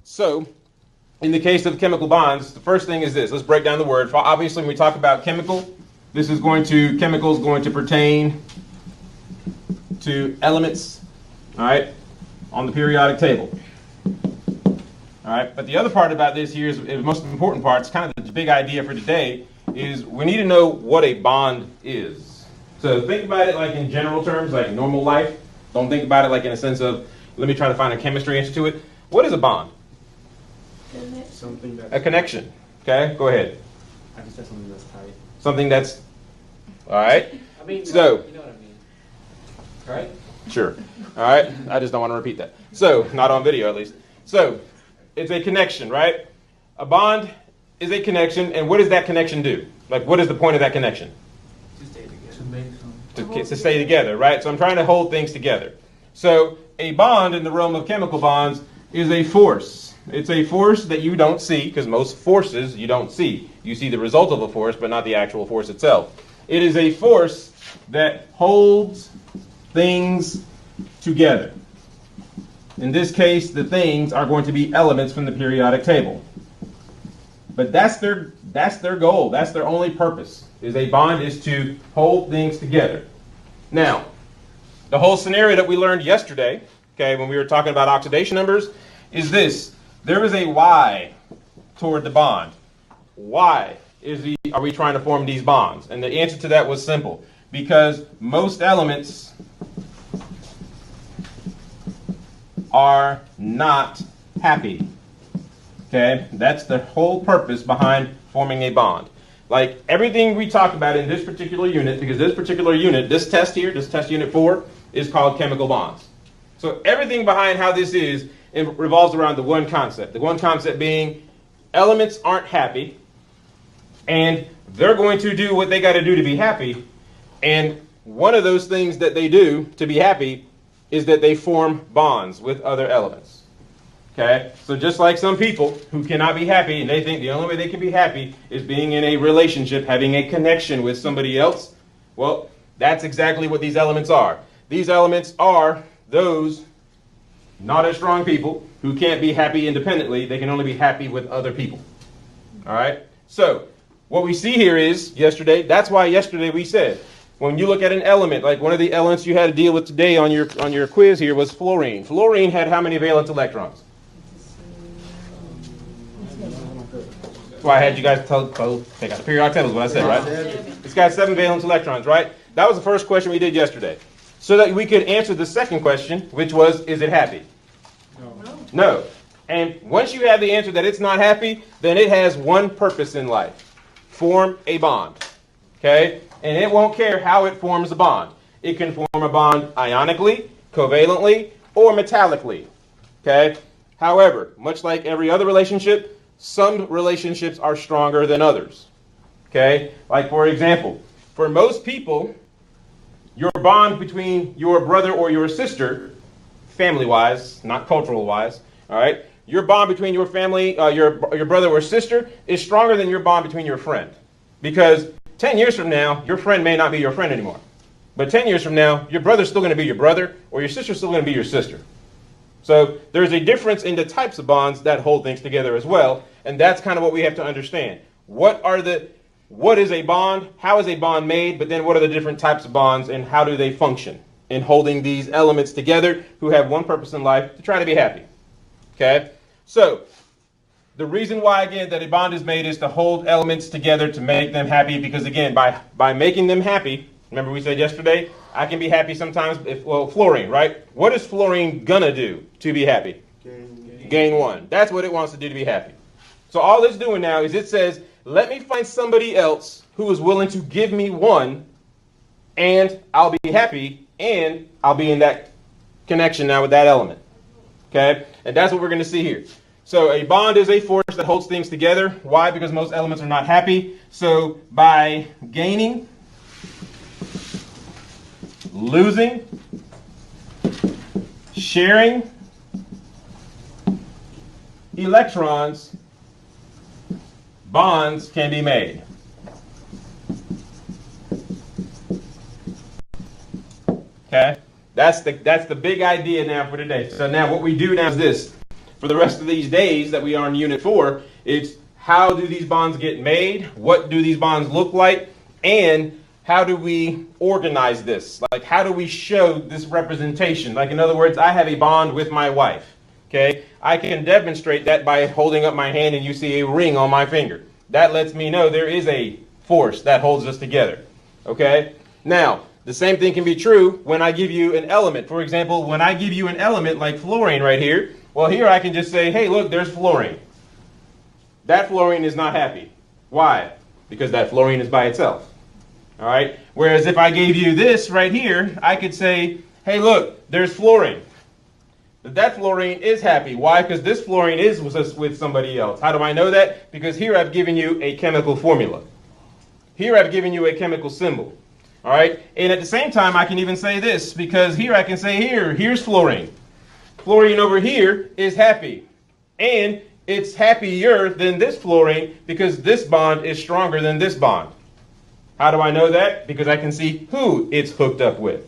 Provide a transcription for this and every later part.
So, in the case of chemical bonds, the first thing is this. Let's break down the word. Obviously, when we talk about chemical, chemical is going to pertain to elements, all right, on the periodic table. All right, but the other part about this here is the most important part. It's kind of the big idea for today is we need to know what a bond is. So think about it like in general terms, like normal life. Don't think about it like in a sense of, let me try to find a chemistry answer to it. What is a bond? Something that's a connection. Okay, go ahead. I just said something that's tight. Something that's, all right. I mean, so, you know what I mean. Right? Sure. All right. I just don't want to repeat that. So, not on video at least. So, it's a connection, right? A bond is a connection, and what does that connection do? Like, what is the point of that connection? To stay together. To stay together, right? So I'm trying to hold things together. So a bond in the realm of chemical bonds is a force. It's a force that you don't see, because most forces you don't see. You see the result of a force, but not the actual force itself. It is a force that holds things together. In this case, the things are going to be elements from the periodic table. But that's their goal. That's their only purpose. Is a bond is to hold things together. Now, the whole scenario that we learned yesterday, okay, when we were talking about oxidation numbers, is this. There is a why toward the bond. Why are we trying to form these bonds? And the answer to that was simple. Because most elements are not happy. Okay? That's the whole purpose behind forming a bond. Like everything we talk about in this particular unit, because this particular unit, this test here, this test unit 4, is called chemical bonds. So everything behind how this is, it revolves around the one concept. The one concept being elements aren't happy, and they're going to do what they got to do to be happy. And one of those things that they do to be happy is that they form bonds with other elements. Okay? So just like some people who cannot be happy, and they think the only way they can be happy is being in a relationship, having a connection with somebody else, well, that's exactly what these elements are. These elements are those not as strong people who can't be happy independently. They can only be happy with other people. All right? So what we see here is yesterday, that's why yesterday we said, when you look at an element, like one of the elements you had to deal with today on your quiz here was fluorine. Fluorine had how many valence electrons? That's why I had you guys take out the periodic table is what I said, right? It's got 7 valence electrons, right? That was the first question we did yesterday. So that we could answer the second question, which was, is it happy? No. And once you have the answer that it's not happy, then it has one purpose in life. Form a bond. Okay? And it won't care how it forms a bond. It can form a bond ionically, covalently, or metallically. Okay? However, much like every other relationship, some relationships are stronger than others. Okay? Like, for example, for most people, your bond between your brother or your sister, family-wise, not cultural-wise, all right, your bond between your family, your brother or sister is stronger than your bond between your friend. Because 10 years from now, your friend may not be your friend anymore. But 10 years from now, your brother's still going to be your brother, or your sister's still going to be your sister. So there's a difference in the types of bonds that hold things together as well, and that's kind of what we have to understand. What is a bond? How is a bond made? But then what are the different types of bonds, and how do they function in holding these elements together who have one purpose in life, to try to be happy? Okay? So the reason why, again, that a bond is made is to hold elements together to make them happy, because, again, by making them happy, remember we said yesterday, I can be happy sometimes fluorine, right? What is fluorine gonna do to be happy? Gain 1. That's what it wants to do to be happy. So all it's doing now is it says, let me find somebody else who is willing to give me 1, and I'll be happy, and I'll be in that connection now with that element. Okay? And that's what we're going to see here. So a bond is a force that holds things together. Why? Because most elements are not happy. So by gaining, losing, sharing electrons, bonds can be made. Okay? That's the big idea now for today. So now what we do now is this. for the rest of these days that we are in Unit 4. It's how do these bonds get made? What do these bonds look like? And how do we organize this? Like, how do we show this representation? Like, in other words, I have a bond with my wife. Okay? I can demonstrate that by holding up my hand and you see a ring on my finger. That lets me know there is a force that holds us together. Okay? Now, the same thing can be true when I give you an element. For example, when I give you an element like fluorine right here, well, here I can just say, hey, look, there's fluorine. That fluorine is not happy. Why? Because that fluorine is by itself. All right? Whereas if I gave you this right here, I could say, hey, look, there's fluorine. But that fluorine is happy. Why? Because this fluorine is with somebody else. How do I know that? Because here I've given you a chemical formula. Here I've given you a chemical symbol. All right? And at the same time, I can even say this, because here I can say here's fluorine. Fluorine over here is happy. And it's happier than this fluorine because this bond is stronger than this bond. How do I know that? Because I can see who it's hooked up with.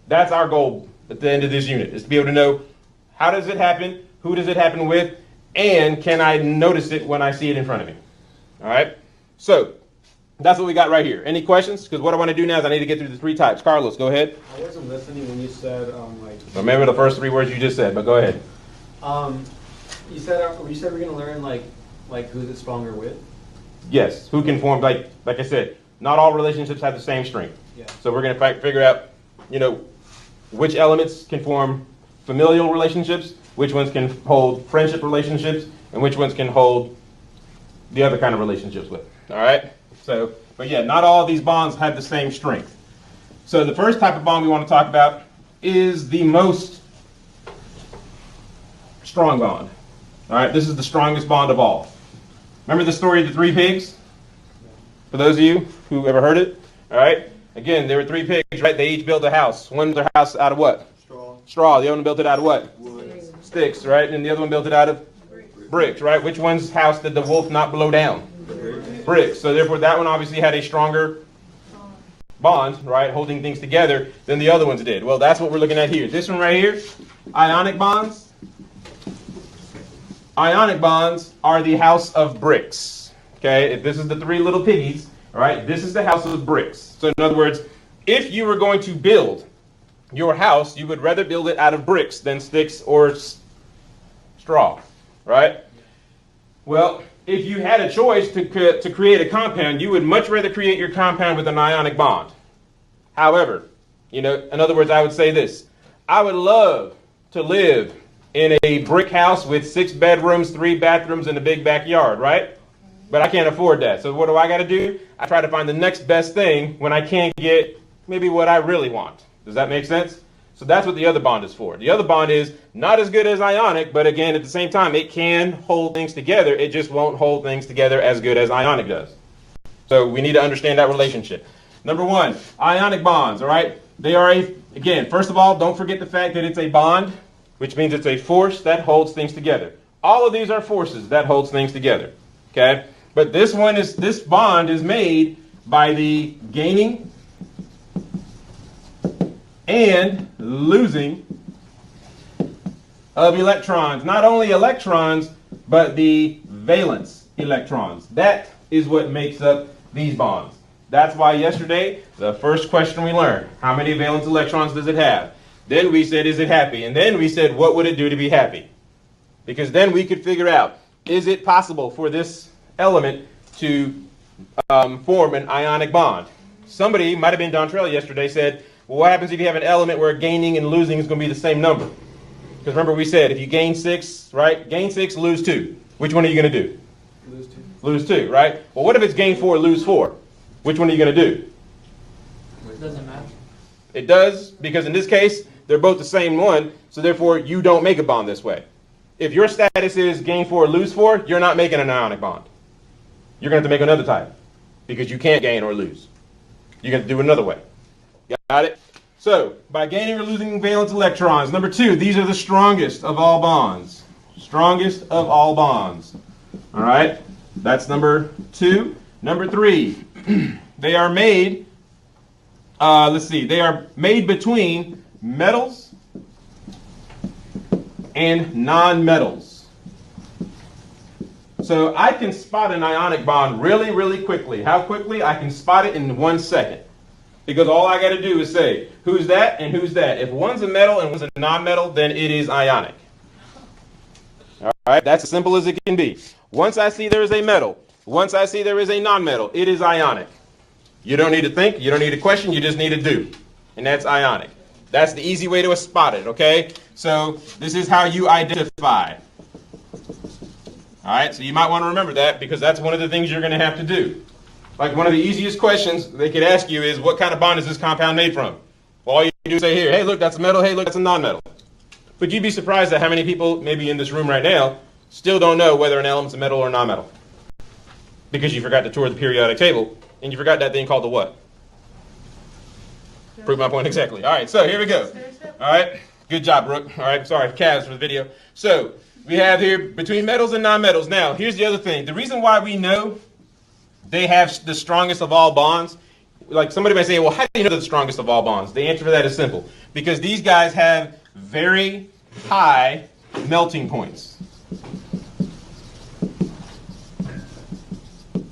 That's our goal at the end of this unit, is to be able to know how does it happen, who does it happen with, and can I notice it when I see it in front of me. All right? So that's what we got right here. Any questions? Because what I want to do now is I need to get through the 3 types. Carlos, go ahead. I wasn't listening when you said Remember the first 3 words you just said, but go ahead. You said we're gonna learn like who's it stronger with. Yes, who can form, like I said, not all relationships have the same strength. Yeah. So we're going to figure out, which elements can form familial relationships, which ones can hold friendship relationships, and which ones can hold the other kind of relationships with. All right? So, but yeah, not all of these bonds have the same strength. So the first type of bond we want to talk about is the most strong bond. All right? This is the strongest bond of all. Remember the story of the 3 pigs? For those of you who ever heard it, all right? Again, there were 3 pigs, right? They each built a house. One built their house out of what? Straw. The other one built it out of what? Wood. Sticks, right? And the other one built it out of bricks, right? Which one's house did the wolf not blow down? Bricks. So therefore, that one obviously had a stronger bond, right? Holding things together than the other ones did. Well, that's what we're looking at here. This one right here, ionic bonds. Ionic bonds are the house of bricks. Okay, if this is the 3 little piggies, all right, this is the house of bricks. So in other words, if you were going to build your house, you would rather build it out of bricks than sticks or straw, right? Well, if you had a choice to create a compound, you would much rather create your compound with an ionic bond. However, in other words, I would say this. I would love to live in a brick house with 6 bedrooms, 3 bathrooms, and a big backyard, right? But I can't afford that. So what do I got to do? I try to find the next best thing when I can't get maybe what I really want. Does that make sense? So that's what the other bond is for. The other bond is not as good as ionic, but again, at the same time, it can hold things together. It just won't hold things together as good as ionic does. So we need to understand that relationship. Number 1, ionic bonds, all right? They are again, first of all, don't forget the fact that it's a bond, which means it's a force that holds things together. All of these are forces that holds things together, okay? But this bond is made by the gaining and losing of electrons. Not only electrons, but the valence electrons. That is what makes up these bonds. That's why yesterday, the first question we learned, how many valence electrons does it have? Then we said, is it happy? And then we said, what would it do to be happy? Because then we could figure out, is it possible for this element to form an ionic bond? Somebody, might have been Dontrell yesterday, said, well, what happens if you have an element where gaining and losing is going to be the same number? Because remember we said, if you gain 6, right? Gain 6, lose 2. Which one are you going to do? Lose 2. Lose 2, right? Well, what if it's gain 4, lose 4? Which one are you going to do? It doesn't matter. It does, because in this case, they're both the same one, so therefore you don't make a bond this way. If your status is gain 4, lose 4, you're not making an ionic bond. You're going to have to make another type, because you can't gain or lose. You're going to do another way. Got it? So, by gaining or losing valence electrons, number 2, these are the strongest of all bonds. Strongest of all bonds. All right? That's number 2. Number 3, they are made, they are made between metals and non-metals. So I can spot an ionic bond really, really quickly. How quickly? I can spot it in 1 second. Because all I got to do is say, who's that and who's that? If one's a metal and one's a non-metal, then it is ionic. All right, that's as simple as it can be. Once I see there is a metal, once I see there is a non-metal, it is ionic. You don't need to think, you don't need to question, you just need to do. And that's ionic. That's the easy way to spot it, okay? So this is how you identify. All right, so you might want to remember that because that's one of the things you're going to have to do. Like one of the easiest questions they could ask you is, what kind of bond is this compound made from? Well, all you do is say here, hey, look, that's a metal. Hey, look, that's a non-metal. But you'd be surprised at how many people, maybe in this room right now, still don't know whether an element's a metal or non-metal. Because you forgot to tour the periodic table, and you forgot that thing called the what? Prove my point exactly. All right, so here we go. All right, good job, Brooke. All right, sorry, Kaz for the video. So we have here between metals and non-metals. Now, here's the other thing. The reason why we know they have the strongest of all bonds, like somebody might say, well, how do you know they're the strongest of all bonds? The answer to that is simple. Because these guys have very high melting points.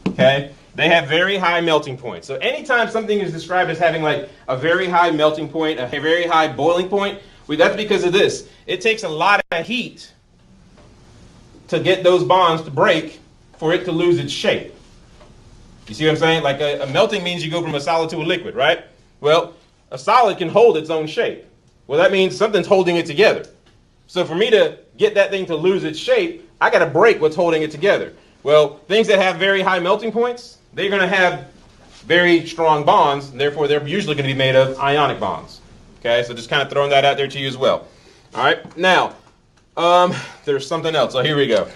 Okay? They have very high melting points. So anytime something is described as having like a very high melting point, a very high boiling point, that's because of this. It takes a lot of heat to get those bonds to break for it to lose its shape. You see what I'm saying? Like a melting means you go from a solid to a liquid, right? Well, a solid can hold its own shape. Well, that means something's holding it together. So for me to get that thing to lose its shape, I got to break what's holding it together. Well, things that have very high melting points, they're going to have very strong bonds, and therefore they're usually going to be made of ionic bonds. Okay, so just kind of throwing that out there to you as well. All right, now, there's something else. So here we go.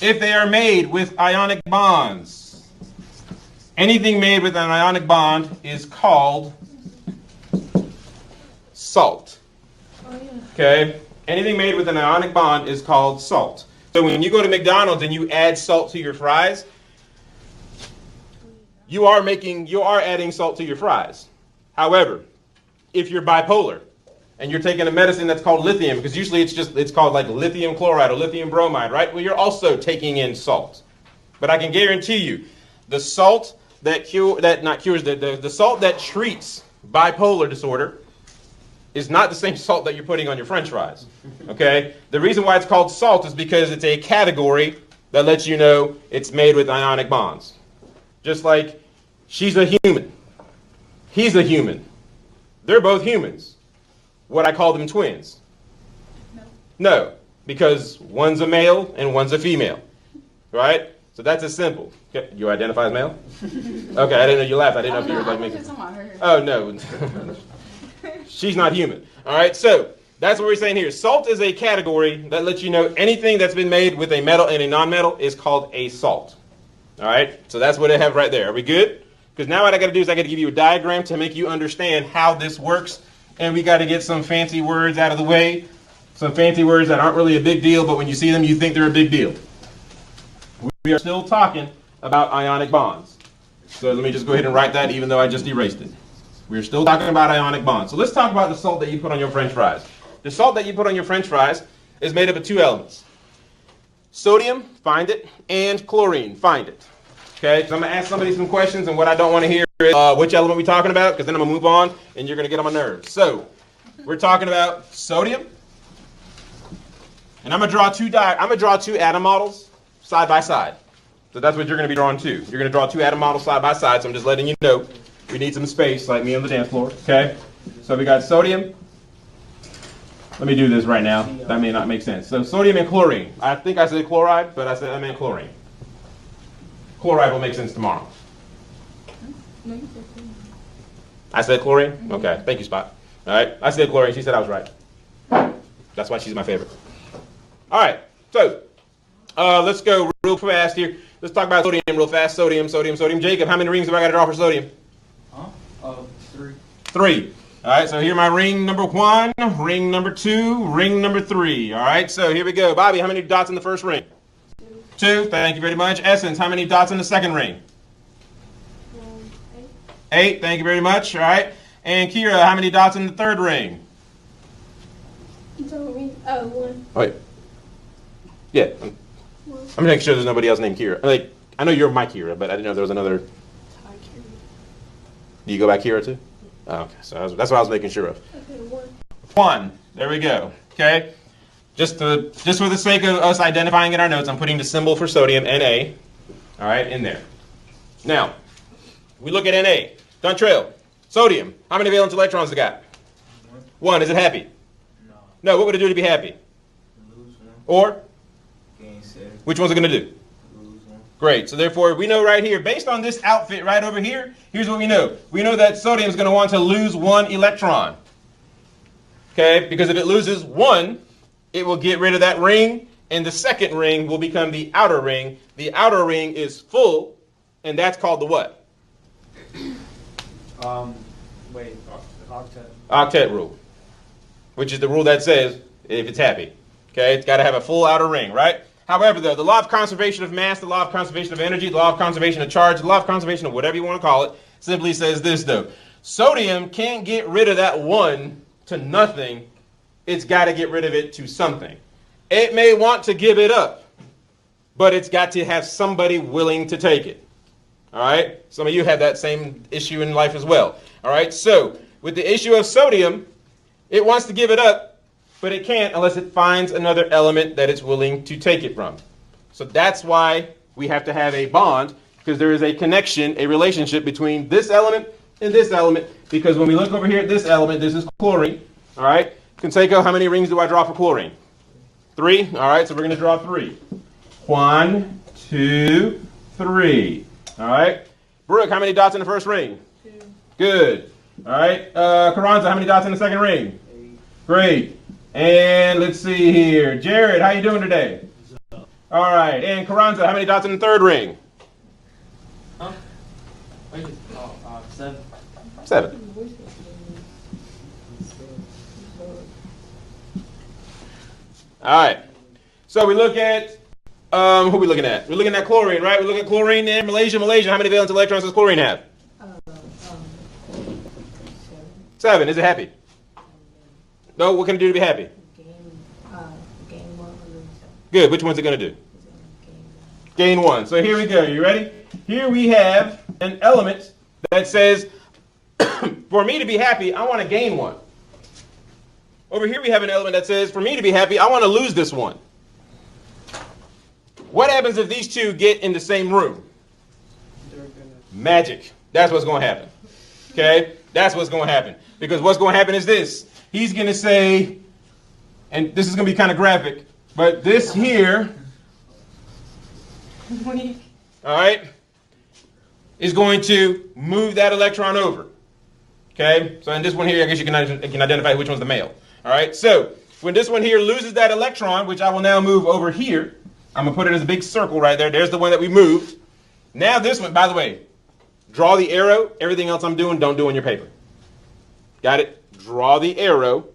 If they are made with ionic bonds, anything made with an ionic bond is called salt. Okay, anything made with an ionic bond is called salt. So when you go to McDonald's and you add salt to your fries, you are adding salt to your fries. However, if you're bipolar and you're taking a medicine that's called lithium, because usually it's called like lithium chloride or lithium bromide, right? Well, you're also taking in salt. But I can guarantee you, the salt the salt that treats bipolar disorder is not the same salt that you're putting on your French fries. Okay? The reason why it's called salt is because it's a category that lets you know it's made with ionic bonds. Just like she's a human. He's a human. They're both humans. Would I call them twins? No, because one's a male and one's a female. Right? So that's as simple. Okay, you identify as male? Okay, I didn't know you laughed. I didn't know if you were like making... Oh, no. She's not human. All right, so that's what we're saying here. Salt is a category that lets you know anything that's been made with a metal and a non-metal is called a salt. All right, so that's what I have right there. Are we good? Because now what I got to do is I got to give you a diagram to make you understand how this works. And we got to get some fancy words out of the way. Some fancy words that aren't really a big deal, but when you see them, you think they're a big deal. We are still talking about ionic bonds. So let me just go ahead and write that even though I just erased it. We're still talking about ionic bonds. So let's talk about the salt that you put on your French fries. The salt that you put on your French fries is made up of two elements. Sodium, find it, and chlorine, find it. Okay, so I'm going to ask somebody some questions, and what I don't want to hear is which element we're talking about, because then I'm going to move on, and you're going to get on my nerves. So we're talking about sodium, and I'm going to draw two atom models side by side. So that's what you're going to be drawing too. You're going to draw two atom models side by side, so I'm just letting you know we need some space, like me on the dance floor. Okay, so we got sodium. Let me do this right now. That may not make sense. So sodium and chlorine. I think I said chloride, but I meant chlorine. Chloride will make sense tomorrow. No, you said chlorine. I said chlorine? Okay, thank you, Spot. All right, I said chlorine. She said I was right. That's why she's my favorite. All right, so let's go real fast here. Let's talk about sodium real fast. Sodium. Jacob, how many rings have I got to draw for sodium? 3. 3. All right, so here my ring number 1, ring number 2, ring number 3. All right, so here we go. Bobby, how many dots in the first ring? 2. Thank you very much. Essence, how many dots in the second ring? 8. Thank you very much. All right. And Kira, how many dots in the third ring? You told me. Oh, 1. Wait. Yeah. I'm making sure there's nobody else named Kira. Like, I know you're my Kira, but I didn't know there was another. Do you go by Kira too? Oh, okay, so that's what I was making sure of. Juan, there we go. Okay, just for the sake of us identifying in our notes, I'm putting the symbol for sodium, Na. All right, in there. Now, we look at Na. Dontrell, sodium. How many valence electrons it got? One. Is it happy? No. No. What would it do to be happy? Lose one. Or? Gain 7. Which one's it going to do? Lose one. Great. So therefore, we know right here, based on this outfit right over here, here's what we know. We know that sodium is going to want to lose one electron. Okay? Because if it loses one, it will get rid of that ring, and the second ring will become the outer ring. The outer ring is full, and that's called the what? Octet. Octet rule, which is the rule that says if it's happy. Okay? It's got to have a full outer ring, right? However, though, the law of conservation of mass, the law of conservation of energy, the law of conservation of charge, the law of conservation of whatever you want to call it, simply says this, though. Sodium can't get rid of that one to nothing. It's got to get rid of it to something. It may want to give it up, but it's got to have somebody willing to take it. All right? Some of you have that same issue in life as well. All right? So, with the issue of sodium, it wants to give it up, but it can't unless it finds another element that it's willing to take it from. So that's why we have to have a bond, because there is a connection, a relationship between this element and this element, because when we look over here at this element, this is chlorine. All right? Conseco, how many rings do I draw for chlorine? 3. All right, so we're going to draw 3. 1, 2, 3. All right? Brooke, how many dots in the first ring? 2. Good. All right. Carranza, how many dots in the second ring? 8. Great. And let's see here. Jared, how you doing today? All right. And Carranza, how many dots in the third ring? Huh? Wait, 7. 7. All right. So we look at, who are we looking at? We're looking at chlorine, right? We look at chlorine in Malaysia. How many valence electrons does chlorine have? 7. Is it happy? No, what can it do to be happy? Gain 1. Good. Which one's it going to do? Gain 1. So here we go. You ready? Here we have an element that says, for me to be happy, I want to gain 1. Over here we have an element that says, for me to be happy, I want to lose this 1. What happens if these two get in the same room? Magic. That's what's going to happen. Okay? That's what's going to happen. Because what's going to happen is this. He's going to say, and this is going to be kind of graphic, but this here, all right, is going to move that electron over. Okay? So in this one here, I guess you can identify which one's the male. All right? So when this one here loses that electron, which I will now move over here, I'm going to put it as a big circle right there. There's the one that we moved. Now this one, by the way, draw the arrow. Everything else I'm doing, don't do on your paper. Got it? Draw the arrow.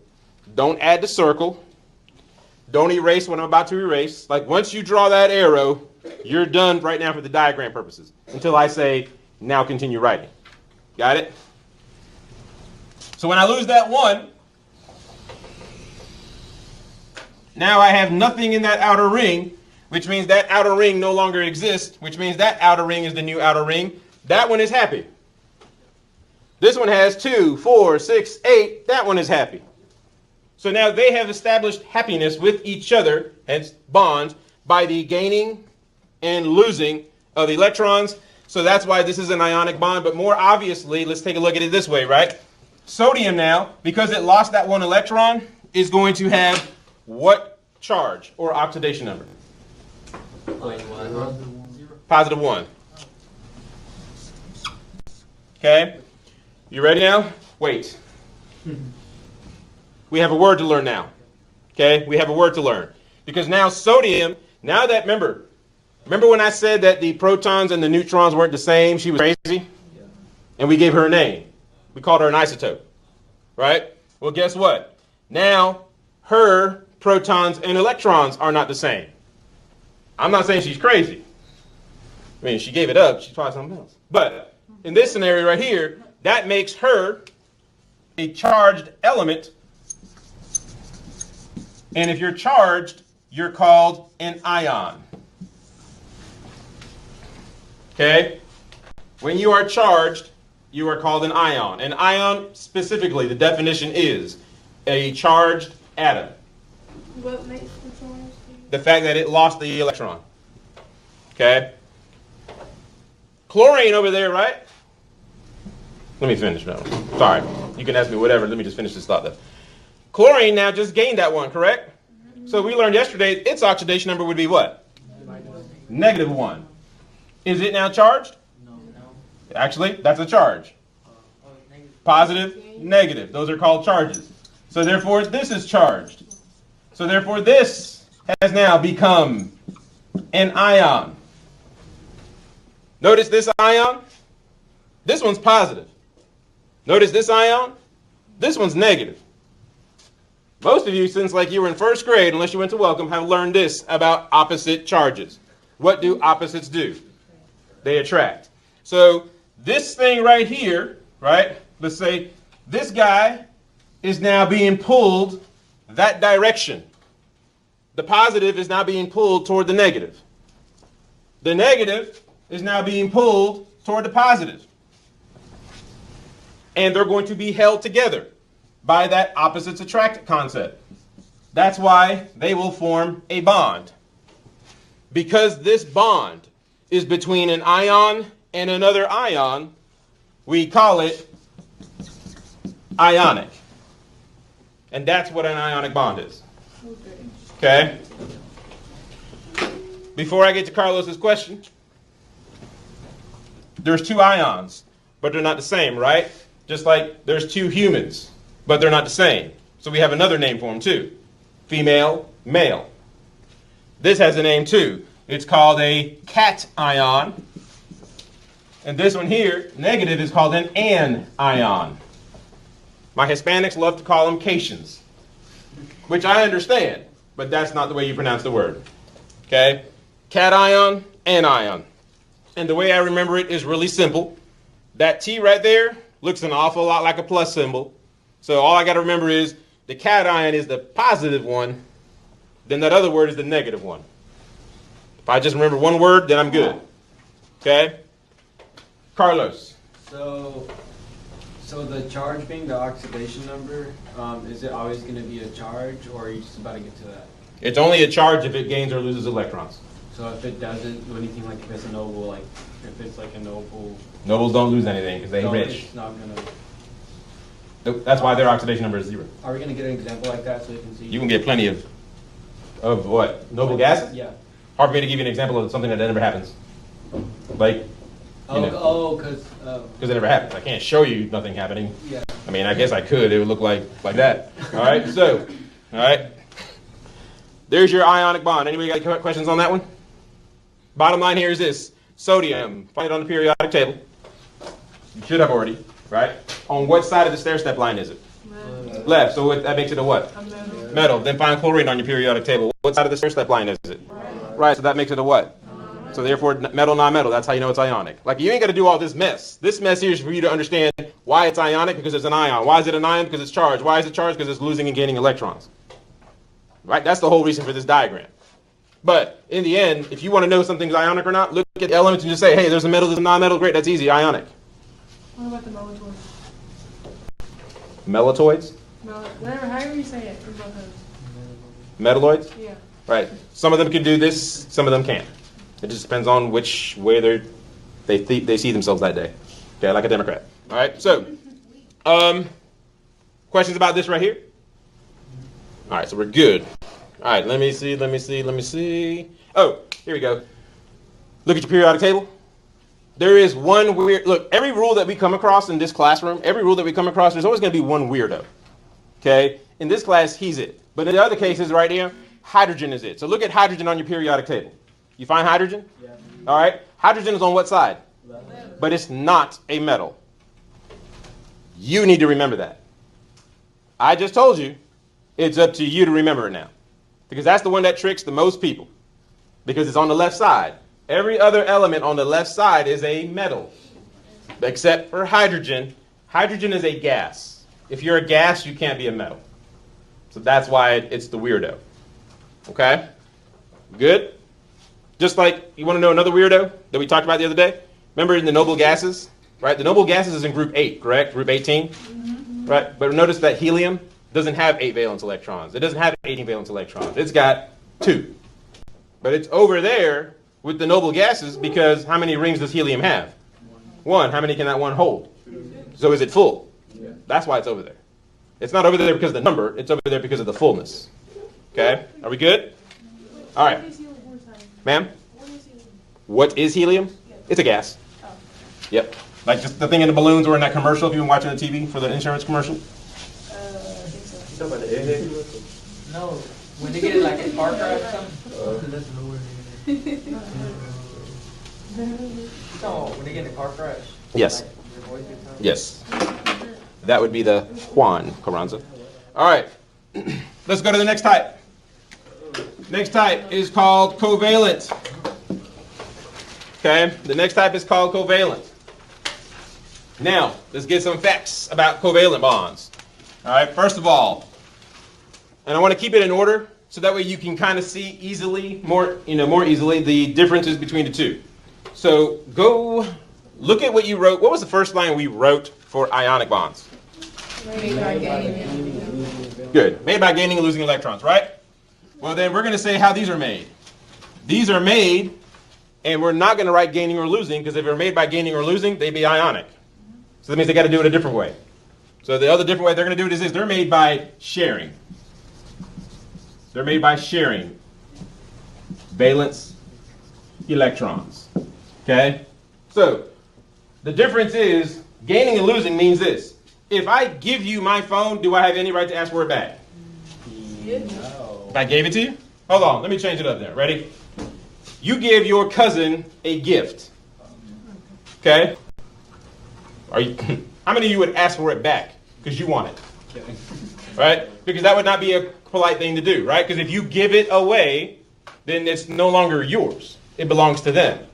Don't add the circle. Don't erase what I'm about to erase. Like once you draw that arrow, you're done right now for the diagram purposes. Until I say, now continue writing. Got it? So when I lose that 1, now I have nothing in that outer ring, which means that outer ring no longer exists, which means that outer ring is the new outer ring. That one is happy. This one has 2, 4, 6, 8. That one is happy. So now they have established happiness with each other, hence bonds, by the gaining and losing of electrons. So that's why this is an ionic bond. But more obviously, let's take a look at it this way, right? Sodium now, because it lost that 1 electron, is going to have what charge or oxidation number? Positive 1. Okay? You ready now? Wait. We have a word to learn now. Okay? We have a word to learn. Because now sodium, now that, remember when I said that the protons and the neutrons weren't the same? She was crazy? Yeah. And we gave her a name. We called her an isotope. Right? Well, guess what? Now, her protons and electrons are not the same. I'm not saying she's crazy. I mean, she gave it up. She tried something else. But in this scenario right here, that makes her a charged element. And if you're charged, you're called an ion. Okay? When you are charged, you are called an ion. An ion, specifically, the definition is a charged atom. What makes the charge? The fact that it lost the electron. Okay? Chlorine over there, right? Let me finish now. Sorry. You can ask me whatever. Let me just finish this thought, though. Chlorine now just gained that one, correct? So we learned yesterday its oxidation number would be what? -1. Is it now charged? No. Actually, that's a charge. Positive, negative. Those are called charges. So therefore, this is charged. So therefore, this has now become an ion. Notice this ion? This one's positive. Notice this ion? This one's negative. Most of you, since like you were in first grade, unless you went to Welcome, have learned this about opposite charges. What do opposites do? They attract. So this thing right here, right? Let's say this guy is now being pulled that direction. The positive is now being pulled toward the negative. The negative is now being pulled toward the positive. And they're going to be held together by that opposites attract concept. That's why they will form a bond. Because this bond is between an ion and another ion, we call it ionic. And that's what an ionic bond is. Okay? Before I get to Carlos's question, there's two ions, but they're not the same, right? Just like there's two humans, but they're not the same. So we have another name for them too. Female, male. This has a name too. It's called a cation. And this one here, negative, is called an anion. My Hispanics love to call them cations, which I understand, but that's not the way you pronounce the word. Okay? Cation, anion. And the way I remember it is really simple. That T right there looks an awful lot like a plus symbol. So all I got to remember is the cation is the positive one, then that other word is the negative one. If I just remember one word, then I'm good. Okay? Carlos. So the charge being the oxidation number, is it always going to be a charge, or are you just about to get to that? It's only a charge if it gains or loses electrons. So if it doesn't do anything, like if it's a noble, like if it's like a noble, Nobles don't lose anything because they're rich. it's not gonna. That's why their oxidation number is 0. Are we gonna get an example like that so you can see? You can get plenty of what? Noble gases? Yeah. Hard for me to give you an example of something that never happens. Like, Because it never happens. I can't show you nothing happening. yeah. I mean, I guess I could. It would look like that. All right. So, all right. There's your ionic bond. Anybody got questions on that one? Bottom line here is this: sodium. Find it on the periodic table. You should have already, right? On what side of the stair-step line is it? Left. So that makes it a what? A metal. Metal. Then find chlorine on your periodic table. What side of the stair-step line is it? Right. So that makes it a what? So therefore, metal, non-metal. That's how you know it's ionic. Like, you ain't got to do all this mess. This mess here is for you to understand why it's ionic, because it's an ion. Why is it an ion? Because it's charged. Why is it charged? Because it's losing and gaining electrons. Right? That's the whole reason for this diagram. But in the end, if you want to know something's ionic or not, look at the elements and just say, hey, there's a metal, there's a non-metal. Great, that's easy. Ionic. What about the melatonin? Melatoids? Whatever, however you say it. It's both those. Metalloids? Yeah. Right. Some of them can do this, some of them can't. It just depends on which way they see themselves that day. Okay, like a Democrat. All right, so questions about this right here? All right, so we're good. All right, let me see. Oh, here we go. Look at your periodic table. There is one weird, look, every rule that we come across in this classroom, there's always going to be one weirdo. Okay? In this class, he's it. But in the other cases right here, hydrogen is it. So look at hydrogen on your periodic table. You find hydrogen? Yeah. All right. Hydrogen is on what side? Left. But it's not a metal. You need to remember that. I just told you. It's up to you to remember it now. Because that's the one that tricks the most people. Because it's on the left side. Every other element on the left side is a metal. Except for hydrogen. Hydrogen is a gas. If you're a gas, you can't be a metal. So that's why it's the weirdo. Okay? Good? Just like, you want to know another weirdo that we talked about the other day? Remember in the noble gases, right? The noble gases is in group 8, correct? Group 18, right? But notice that helium doesn't have 8 valence electrons. It doesn't have 18 valence electrons. It's got 2. But it's over there with the noble gases because how many rings does helium have? 1. How many can that one hold? So is it full? That's why it's over there. It's not over there because of the number. It's over there because of the fullness. Okay? Are we good? All right. Ma'am? What is helium? It's a gas. Yep. Like just the thing in the balloons or in that commercial if you've been watching the TV for the insurance commercial? You talking about the airhead? No. When they get in like a car crash or something? No, when they get in a car crash. Yes. Like, your voice gets out? Yes. That would be the Juan Carranza. All right. Let's go to the next type. Next type is called covalent. Okay? The next type is called covalent. Now, let's get some facts about covalent bonds. All right, first of all, and I want to keep it in order so that way you can kind of see easily, more easily the differences between the two. So go look at what you wrote. What was the first line we wrote for ionic bonds? Made by gaining. Good. Made by gaining and losing electrons, right? Well, then we're going to say how these are made. These are made, and we're not going to write gaining or losing because if they're made by gaining or losing, they'd be ionic. So that means they got to do it a different way. So the other different way they're going to do it is this. They're made by sharing. They're made by sharing valence electrons. Okay? So the difference is gaining and losing means this. If I give you my phone, do I have any right to ask for it back? No. If I gave it to you? Hold on. Let me change it up there. Ready? You give your cousin a gift. Okay? How many of you would ask for it back because you want it? Right? Because that would not be a polite thing to do, right? Because if you give it away, then it's no longer yours. It belongs to them.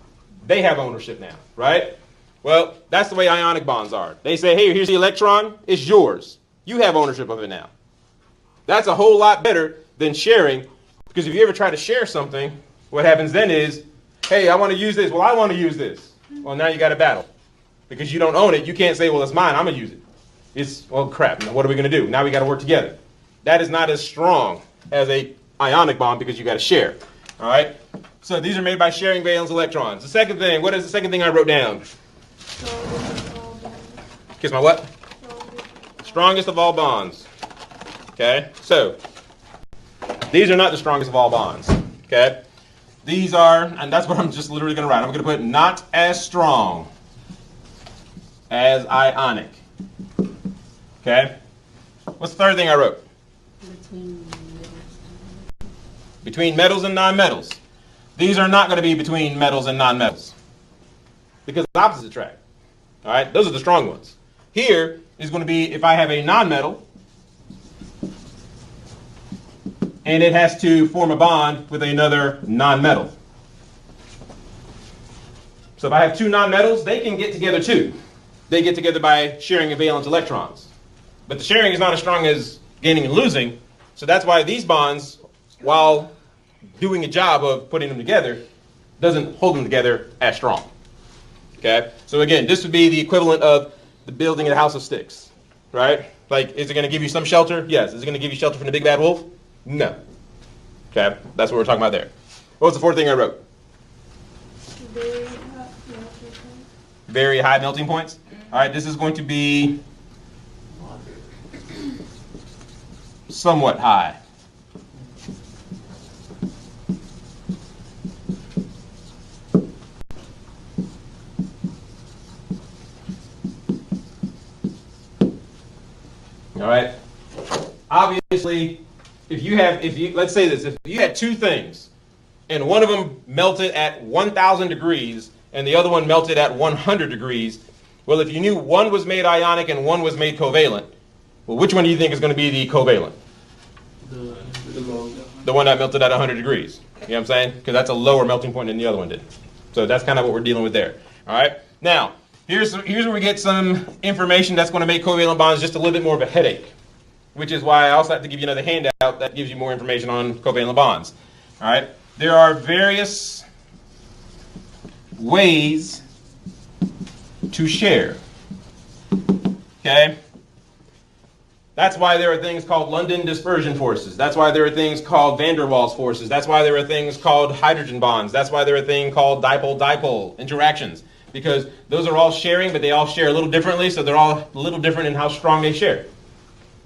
They have ownership now, right? Well, that's the way ionic bonds are. They say, hey, here's the electron. It's yours. You have ownership of it now. That's a whole lot better than sharing, because if you ever try to share something, what happens then is, hey, I want to use this. Well, I want to use this. Well, now you got a battle. Because you don't own it, you can't say, well, it's mine, I'm going to use it. It's, well, crap, now what are we going to do? Now we got to work together. That is not as strong as a ionic bond because you got to share. All right? So these are made by sharing valence electrons. The second thing, what is the second thing I wrote down? Kiss my what? Strongest of all bonds. Okay? So, these are not the strongest of all bonds. Okay? These are, and that's what I'm just literally going to write. I'm going to put not as strong as ionic. Okay? What's the third thing I wrote? Between metals and nonmetals. These are not going to be between metals and nonmetals because opposites attract. All right? Those are the strong ones. Here is going to be if I have a nonmetal and it has to form a bond with another nonmetal. So if I have two nonmetals, they can get together too. They get together by sharing valence electrons. But the sharing is not as strong as gaining and losing, so that's why these bonds, while doing a job of putting them together, doesn't hold them together as strong. Okay? So again, this would be the equivalent of the building a house of sticks, right? Like, is it going to give you some shelter? Yes. Is it going to give you shelter from the big bad wolf? No. Okay? That's what we're talking about there. What was the fourth thing I wrote? Very high melting points. All right, this is going to be somewhat high. All right. Obviously, let's say this, if you had two things and one of them melted at 1,000 degrees and the other one melted at 100 degrees, well, if you knew one was made ionic and one was made covalent, well, which one do you think is going to be the covalent? The one that melted at 100 degrees. You know what I'm saying? Because that's a lower melting point than the other one did. So that's kind of what we're dealing with there. All right. Now, here's where we get some information that's going to make covalent bonds just a little bit more of a headache, which is why I also have to give you another handout that gives you more information on covalent bonds. All right. There are various ways to share. Okay? That's why there are things called London dispersion forces. That's why there are things called van der Waals forces. That's why there are things called hydrogen bonds. That's why there are things called dipole-dipole interactions. Because those are all sharing, but they all share a little differently, so they're all a little different in how strong they share.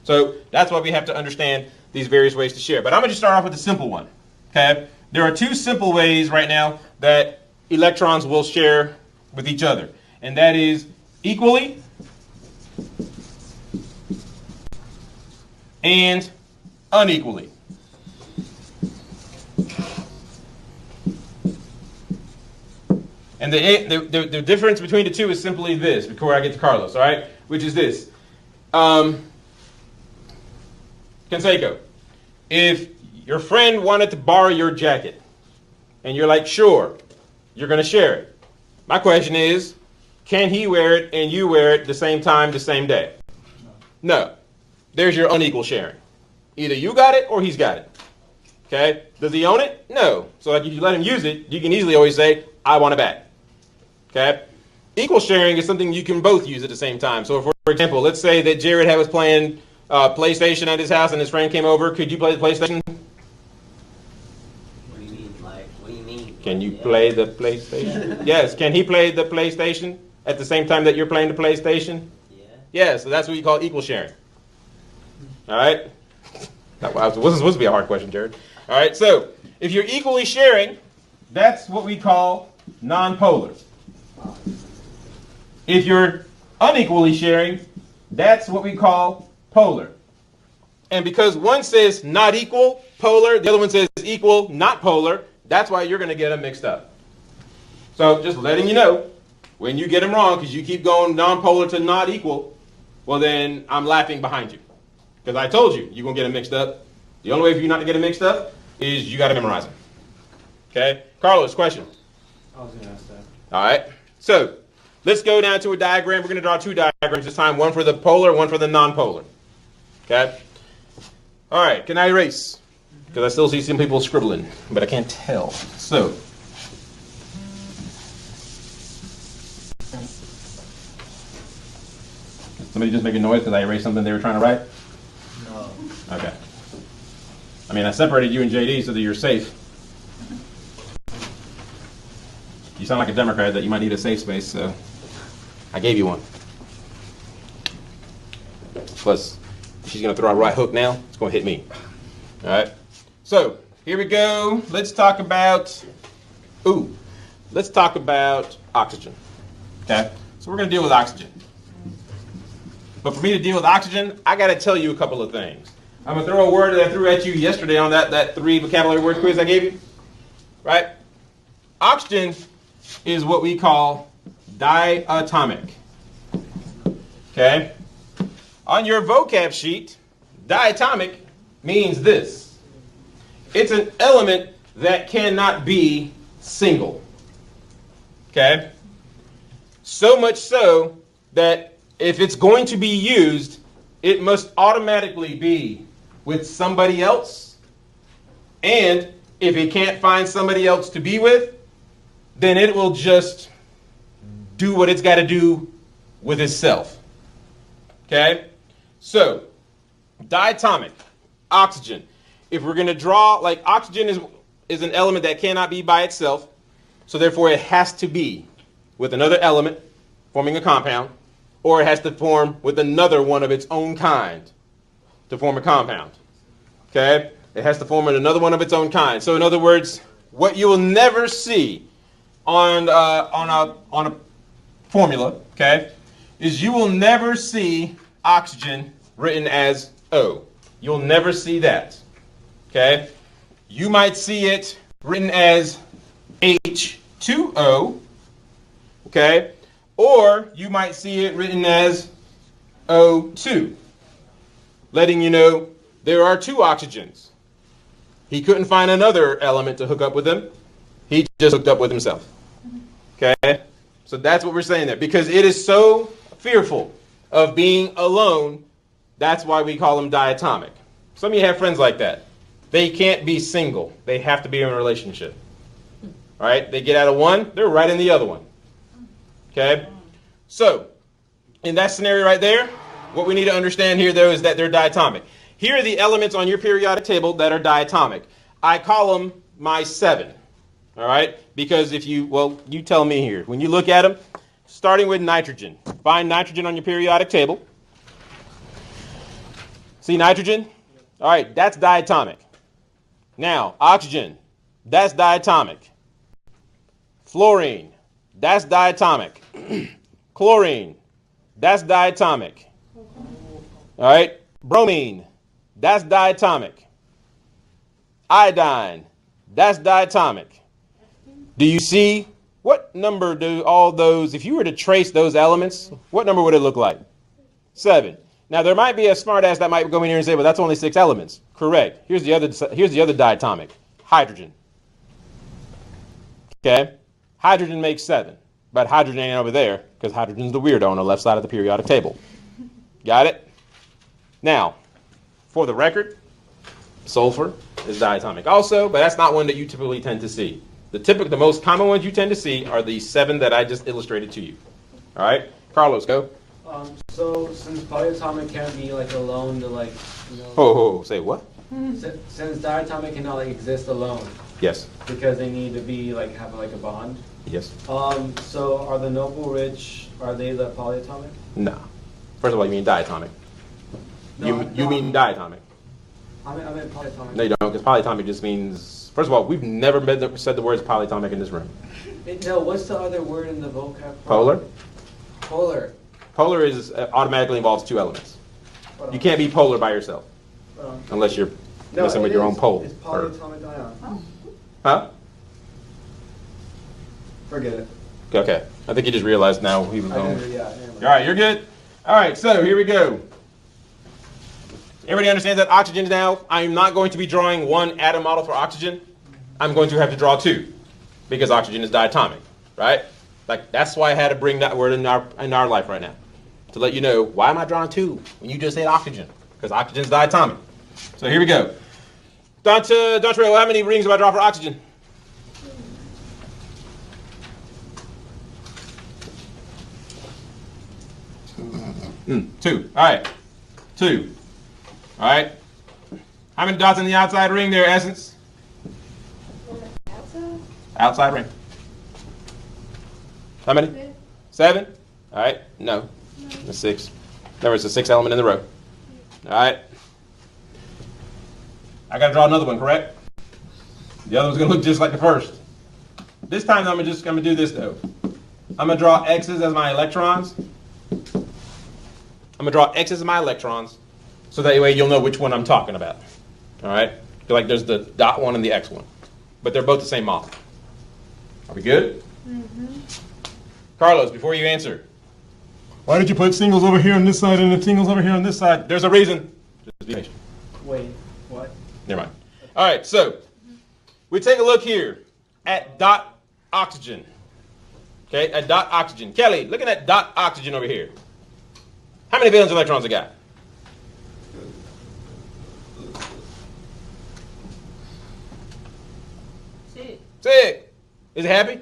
So that's why we have to understand these various ways to share. But I'm going to start off with a simple one. Okay? There are two simple ways right now that electrons will share with each other. And that is equally and unequally. And the difference between the two is simply this, before I get to Carlos, all right? Which is this. Canseco, if your friend wanted to borrow your jacket, and you're like, sure, you're going to share it. My question is, can he wear it and you wear it the same time, the same day? No. There's your unequal sharing. Either you got it or he's got it. Okay? Does he own it? No. So like if you let him use it, you can easily always say, I want it back. Okay? Equal sharing is something you can both use at the same time. So for example, let's say that Jared was playing PlayStation at his house and his friend came over. Could you play the PlayStation? What do you mean? Like, what do you mean? Can you play the PlayStation? Yes. Can he play the PlayStation at the same time that you're playing the PlayStation? Yeah. Yeah, so that's what you call equal sharing. All right? That wasn't supposed to be a hard question, Jared. All right, so if you're equally sharing, that's what we call nonpolar. If you're unequally sharing, that's what we call polar. And because one says not equal, polar, the other one says equal, not polar, that's why you're going to get them mixed up. So just letting you know, when you get them wrong, because you keep going nonpolar to not equal, well then I'm laughing behind you. Because I told you, you're going to get them mixed up. The only way for you not to get them mixed up is you got to memorize them. Okay? Carlos, question? I was going to ask that. All right. So let's go down to a diagram. We're going to draw two diagrams this time, one for the polar, one for the nonpolar. Okay? All right. Can I erase? Because I still see some people scribbling, but I can't tell. So somebody just make a noise because I erased something they were trying to write? No. Okay. I mean, I separated you and JD so that you're safe. You sound like a Democrat that you might need a safe space, so I gave you one. Plus, if she's going to throw a right hook now, it's going to hit me. All right? So, here we go. Let's talk about oxygen. Okay? So we're going to deal with oxygen. But for me to deal with oxygen, I got to tell you a couple of things. I'm going to throw a word that I threw at you yesterday on that 3 vocabulary word quiz I gave you. Right? Oxygen is what we call diatomic. Okay? On your vocab sheet, diatomic means this. It's an element that cannot be single. Okay? So much so that if it's going to be used, it must automatically be with somebody else. And if it can't find somebody else to be with, then it will just do what it's got to do with itself. Okay? So, diatomic, oxygen. If we're going to draw, like oxygen is an element that cannot be by itself, so therefore it has to be with another element forming a compound, or it has to form with another one of its own kind to form a compound. Okay? It has to form with another one of its own kind. So in other words, what you will never see on a formula, okay, is you will never see oxygen written as O. You'll never see that. Okay? You might see it written as H2O. Okay? Or you might see it written as O2. Letting you know there are two oxygens. He couldn't find another element to hook up with him. He just hooked up with himself. Okay? So that's what we're saying there. Because it is so fearful of being alone, that's why we call him diatomic. Some of you have friends like that. They can't be single. They have to be in a relationship. All right? They get out of one, they're right in the other one. Okay? So, in that scenario right there, what we need to understand here, though, is that they're diatomic. Here are the elements on your periodic table that are diatomic. I call them my 7, all right? Because if you, well, you tell me here. When you look at them, starting with nitrogen. Find nitrogen on your periodic table. See nitrogen? All right, that's diatomic. Now, oxygen, that's diatomic. Fluorine, that's diatomic. Chlorine, that's diatomic. All right, bromine, that's diatomic. Iodine, that's diatomic. Do you see what number do all those, if you were to trace those elements, what number would it look like? 7. Now, there might be a smartass that might go in here and say, well, that's only 6 elements. Correct. Here's the other diatomic, hydrogen. Okay? Hydrogen makes 7, but hydrogen ain't over there because hydrogen's the weirdo on the left side of the periodic table. Got it? Now, for the record, sulfur is diatomic also, but that's not one that you typically tend to see. The most common ones you tend to see are the 7 that I just illustrated to you. All right? Carlos, go. So since polyatomic can't be like alone to like, you know. Oh, say what? Since diatomic cannot like exist alone. Yes. Because they need to be like have like a bond. Yes. So are the noble rich, are they the polyatomic? No. First of all, you mean diatomic. No, you mean diatomic. I meant polyatomic. No, you don't, because polyatomic just means, first of all, we've never said the words polyatomic in this room. No, what's the other word in the vocab? Polar? Polar. Polar is automatically involves 2 elements. You can't be polar by yourself. Unless you're messing with your own pole. It's polyatomic ion. Huh? Forget it. Okay. I think you just realized now he was going. Yeah. All right, you're good? All right, so here we go. Everybody understands that oxygen now, I'm not going to be drawing 1 atom model for oxygen. I'm going to have to draw 2 because oxygen is diatomic, right? Like, that's why I had to bring that word in our life right now. To let you know, why am I drawing 2 when you just said oxygen? Because oxygen is diatomic. So here we go. Dontrell, how many rings do I draw for oxygen? Two. All right. 2. All right. How many dots in the outside ring there, Essence? Outside ring. How many? 7? All right. No. That's 6. There was a 6th element in the row. All right. I got to draw another one, correct? The other one's going to look just like the first. This time I'm going to do this, though. I'm going to draw X's as my electrons. I'm going to draw X's as my electrons, so that way you'll know which one I'm talking about. All right? Like there's the dot one and the X one. But they're both the same model. Are we good? Mm-hmm. Carlos, before you answer, why did you put singles over here on this side and the singles over here on this side? There's a reason. Just be patient. Wait, what? Never mind. All right, so we take a look here at dot oxygen. Okay, at dot oxygen. Kelly, look at that dot oxygen over here. How many valence electrons it got? 6. 6. Is it happy?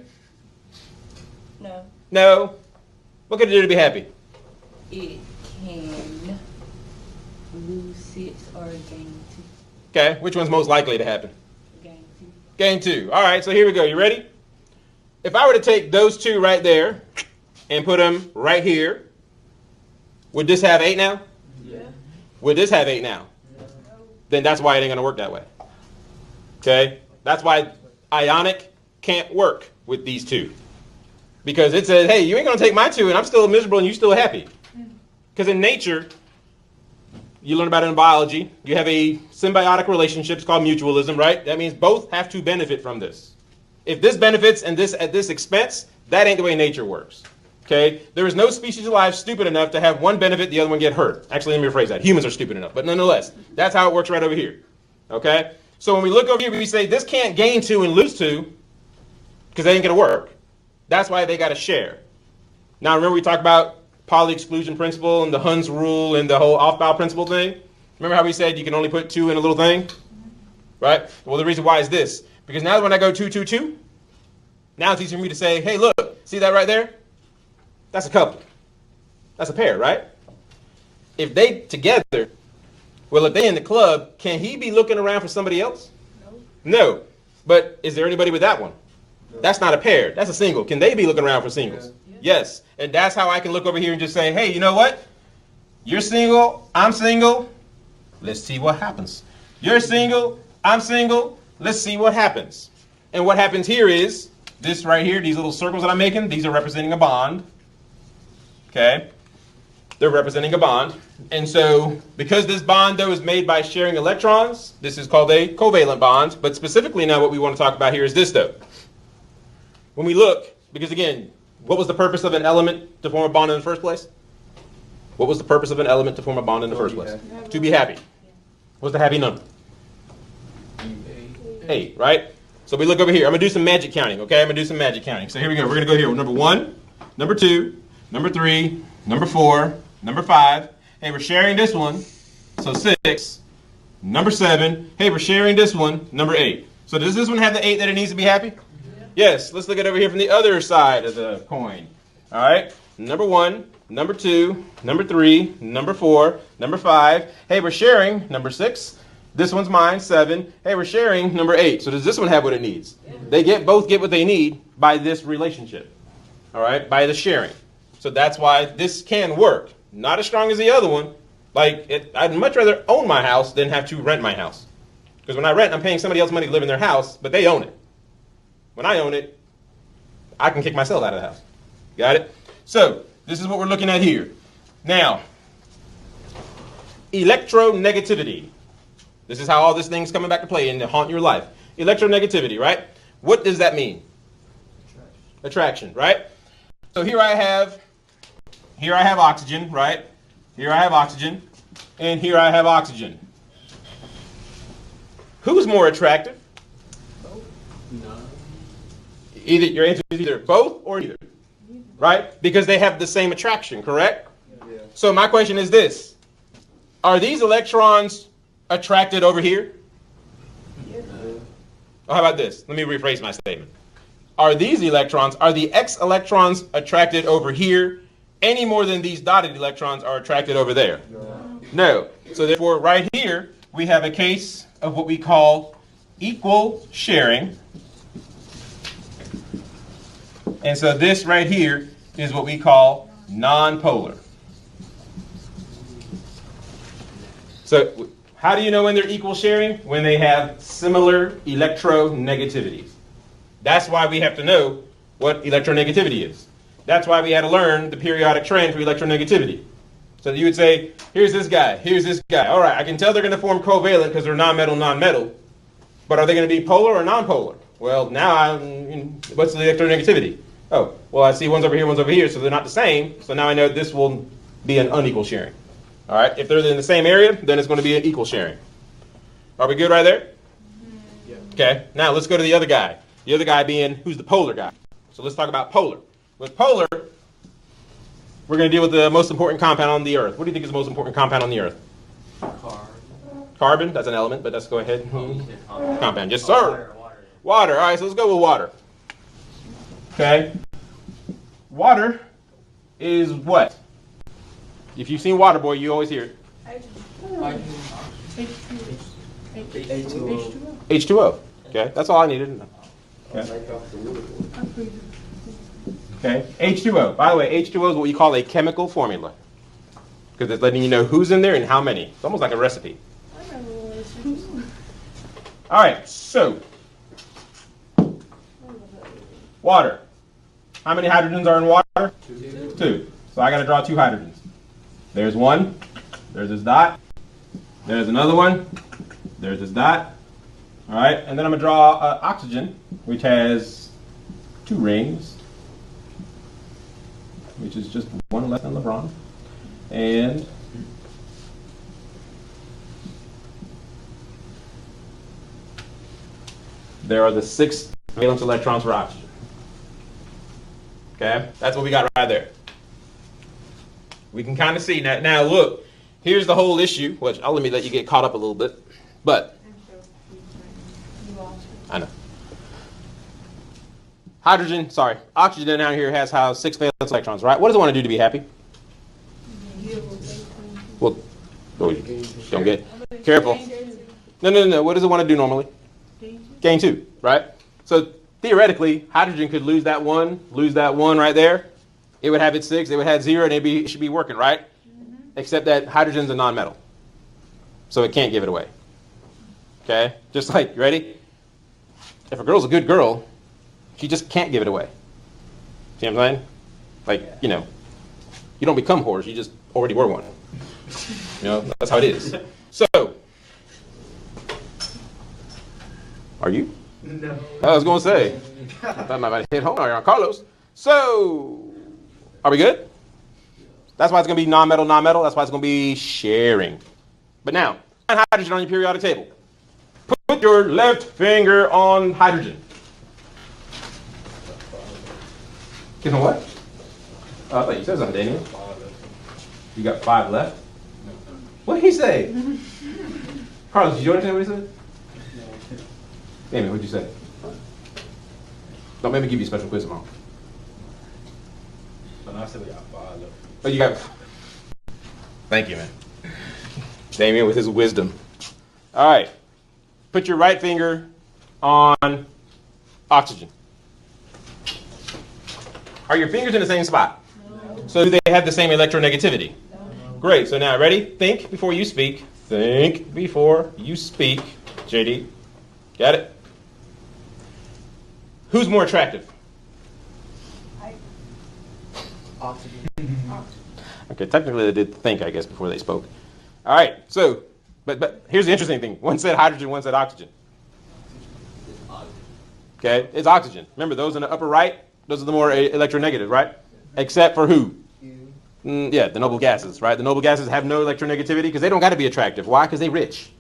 No. No. What could it do to be happy? It can lose 6 or gain 2. Okay, which one's most likely to happen? Gain 2. Gain 2. All right, so here we go. You ready? If I were to take those 2 right there and put them right here, would this have 8 now? Yeah. Would this have 8 now? No. Then that's why it ain't going to work that way. Okay? That's why Ionic can't work with these 2. Because it says, hey, you ain't going to take my 2 and I'm still miserable and you still happy. Because in nature, you learn about it in biology, you have a symbiotic relationship called mutualism, right? That means both have to benefit from this. If this benefits and this at this expense, that ain't the way nature works. Okay? There is no species alive stupid enough to have one benefit, the other one get hurt. Actually, let me rephrase that. Humans are stupid enough. But nonetheless, that's how it works right over here. Okay? So when we look over here, we say this can't gain 2 and lose 2 because they ain't going to work. That's why they got to share. Now, remember we talked about Pauli exclusion principle and the Hund's rule and the whole off-bow principle thing? Remember how we said you can only put 2 in a little thing? Right? Well, the reason why is this. Because now when I go 2, 2, 2, now it's easy for me to say, hey, look, see that right there? That's a coupling. That's a pair, right? If they together, well, if they in the club, can he be looking around for somebody else? No. But is there anybody with that one? That's not a pair. That's a single. Can they be looking around for singles? Yes. And that's how I can look over here and just say, hey, you know what? You're single. I'm single. Let's see what happens. You're single. I'm single. Let's see what happens. And what happens here is this right here, these little circles that I'm making, these are representing a bond. Okay? They're representing a bond. And so because this bond, though, is made by sharing electrons, this is called a covalent bond. But specifically now what we want to talk about here is this, though. When we look, because again, what was the purpose of an element to form a bond in the first place? What was the purpose of an element to form a bond in the first place? To be happy. What's the happy number? 8, right? So we look over here. I'm going to do some magic counting, okay? I'm going to do some magic counting. So here we go. We're going to go here with number 1, number 2, number 3, number 4, number 5. Hey, we're sharing this one. So 6. Number 7. Hey, we're sharing this one. Number 8. So does this one have the 8 that it needs to be happy? Yes. Let's look at over here from the other side of the coin. All right. Number 1, number 2, number 3, number 4, number 5. Hey, we're sharing number 6. This one's mine, 7. Hey, we're sharing number 8. So does this one have what it needs? They both get what they need by this relationship. All right, by the sharing. So that's why this can work. Not as strong as the other one. I'd much rather own my house than have to rent my house. Because when I rent, I'm paying somebody else money to live in their house, but they own it. When I own it, I can kick myself out of the house. Got it? So this is what we're looking at here. Now, electronegativity. This is how all this thing's coming back to play and to haunt your life. Electronegativity, right? What does that mean? Attraction, right? So here I have oxygen, right? Here I have oxygen, and here I have oxygen. Who's more attractive? No. Your answer is either both or either, right? Because they have the same attraction, correct? Yeah. So my question is this. Are these electrons attracted over here? Yeah. Oh, how about this? Let me rephrase my statement. Are the X electrons attracted over here any more than these dotted electrons are attracted over there? No. So therefore, right here, we have a case of what we call equal sharing. And so this right here is what we call nonpolar. So how do you know when they're equal sharing? When they have similar electronegativities. That's why we have to know what electronegativity is. That's why we had to learn the periodic trend for electronegativity. So you would say, here's this guy, here's this guy. All right, I can tell they're going to form covalent because they're non-metal. But are they going to be polar or non-polar? Well, now, what's the electronegativity? Oh, well, I see one's over here, so they're not the same. So now I know this will be an unequal sharing. All right, if they're in the same area, then it's going to be an equal sharing. Are we good right there? Yeah. Okay, now let's go to the other guy. The other guy being, who's the polar guy? So let's talk about polar. With polar, we're going to deal with the most important compound on the Earth. What do you think is the most important compound on the Earth? Carbon, that's an element, but let's go ahead. Compound, yes sir. Water, all right, so let's go with water. Okay. Water is what? If you've seen Waterboy, you always hear it. H2O. Okay, that's all I needed to know. Okay, H2O. By the way, H2O is what we call a chemical formula. Because it's letting you know who's in there and how many. It's almost like a recipe. All right, so water. How many hydrogens are in water? 2. So I got to draw 2 hydrogens. There's one. There's this dot. There's another one. There's this dot. All right, and then I'm going to draw oxygen, which has 2 rings, which is just one less than LeBron. And there are the 6 valence electrons for oxygen. Okay, that's what we got right there. We can kind of see that. Now look, here's the whole issue, which I'll let you get caught up a little bit, but I know. Oxygen down here has 6 valence electrons, right? What does it want to do to be happy? Oh, you don't get careful. No. What does it want to do normally? Gain 2, right? So theoretically, hydrogen could lose that one right there. It would have its 6, it would have 0, and it should be working, right? Except that hydrogen's a nonmetal. So it can't give it away. Okay? Just like, you ready? If a girl's a good girl, she just can't give it away. See what I'm saying? Like, you don't become whores, you just already were one. That's how it is. So, are you? No. I was going to say. That might hit home on Carlos. So, are we good? That's why it's going to be non-metal. That's why it's going to be sharing. But now, find hydrogen on your periodic table. Put your left finger on hydrogen. Get on what? Oh, I thought you said something, Daniel. You got 5 left? What did he say? Carlos, did you understand what he said? Damien, what did you say? Don't make me give you a special quiz tomorrow. I said we got 5 left. Oh, you got... Thank you, man. Damien with his wisdom. All right. Put your right finger on oxygen. Are your fingers in the same spot? No. So do they have the same electronegativity? No. Great. So now, ready? Think before you speak. Think before you speak. JD. Got it? Who's more attractive? Oxygen. Okay, technically they did think, I guess, before they spoke. All right, so, but here's the interesting thing. One said hydrogen, one said oxygen. Okay, it's oxygen. Remember, those in the upper right, those are the more electronegative, right? Except for who? Yeah, the noble gases, right? The noble gases have no electronegativity because they don't got to be attractive. Why? Because they rich.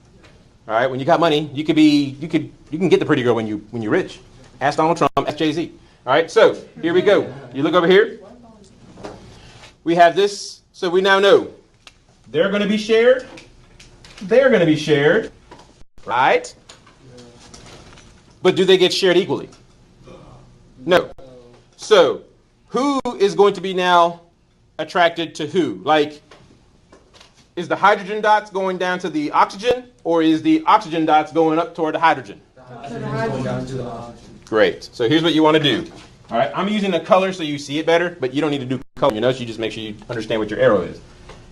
All right, when you got money, you can get the pretty girl when you're rich. Ask Donald Trump, ask Jay-Z. All right, so here we go. You look over here. We have this, so we now know they're going to be shared. They're going to be shared, right? But do they get shared equally? No. So who is going to be now attracted to who? Like, is the hydrogen dots going down to the oxygen, or is the oxygen dots going up toward the hydrogen? Going down to the oxygen. Great. So here's what you want to do. All right, I'm using a color so you see it better, but you don't need to do color. You just make sure you understand what your arrow is.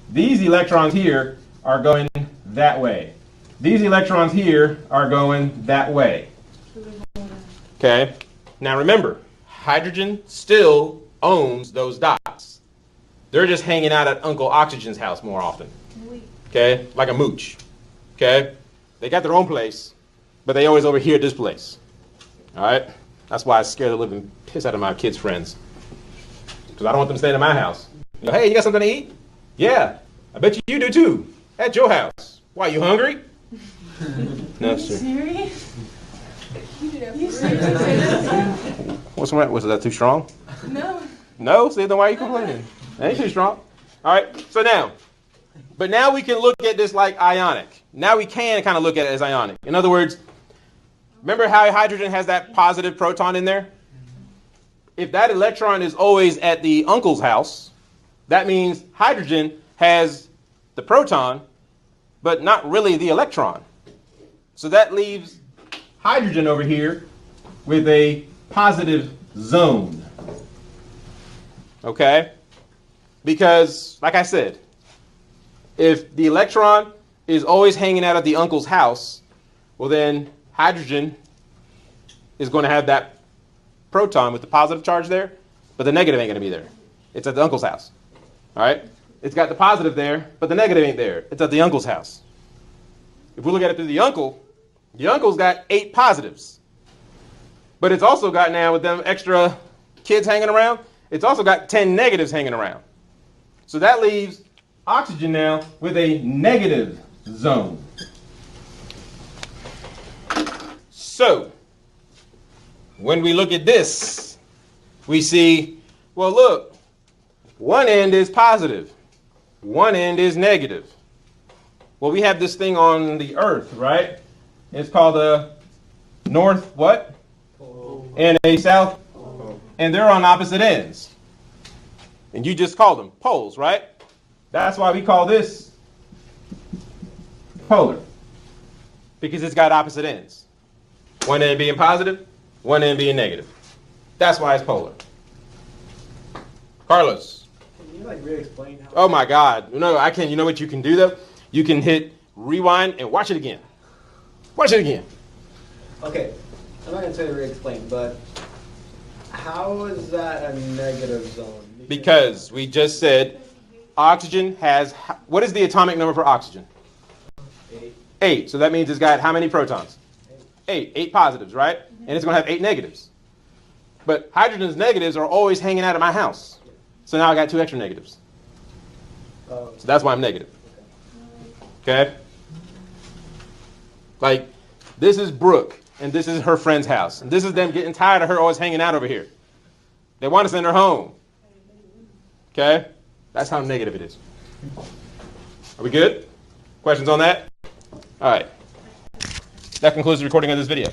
These electrons here are going that way. These electrons here are going that way. Okay. Now remember, hydrogen still owns those dots. They're just hanging out at Uncle Oxygen's house more often. Okay, like a mooch. Okay, they got their own place, but they always over here at this place. All right. That's why I scare the living piss out of my kids' friends. Because I don't want them staying at my house. Hey, you got something to eat? Yeah, I bet you do too. At your house. Why, you hungry? No, sir. Serious? You serious? What's wrong? Was that too strong? No. No? See, then why are you complaining? That ain't too strong. All right, so now we can look at this like ionic. Now we can kind of look at it as ionic. In other words, remember how hydrogen has that positive proton in there? If that electron is always at the uncle's house, that means hydrogen has the proton, but not really the electron. So that leaves hydrogen over here with a positive zone. Okay? Because, like I said, if the electron is always hanging out at the uncle's house, well then hydrogen is going to have that proton with the positive charge there, but the negative ain't going to be there. It's at the uncle's house. All right? It's got the positive there, but the negative ain't there. It's at the uncle's house. If we look at it through the uncle's got 8 positives. But it's also got now, with them extra kids hanging around, it's also got 10 negatives hanging around. So that leaves oxygen now with a negative zone. So, when we look at this, we see, well, look, one end is positive, one end is negative. Well, we have this thing on the Earth, right? It's called a north what? Pole. And a south pole. And they're on opposite ends. And you just call them poles, right? That's why we call this polar because it's got opposite ends. One end being positive, one end being negative. That's why it's polar. Carlos. Can you like re-explain how? Oh my God. No, I can. You know what you can do though? You can hit rewind and watch it again. Watch it again. Okay, I'm not gonna say re-explain, but how is that a negative zone? Because we just said oxygen has, what is the atomic number for oxygen? 8. 8. So that means it's got how many protons? 8. 8 positives, right? And it's going to have 8 negatives. But hydrogen's negatives are always hanging out at my house. So now I got 2 extra negatives. So that's why I'm negative. Okay? Like, this is Brooke, and this is her friend's house. And this is them getting tired of her always hanging out over here. They want to send her home. Okay? That's how negative it is. Are we good? Questions on that? All right. That concludes the recording of this video.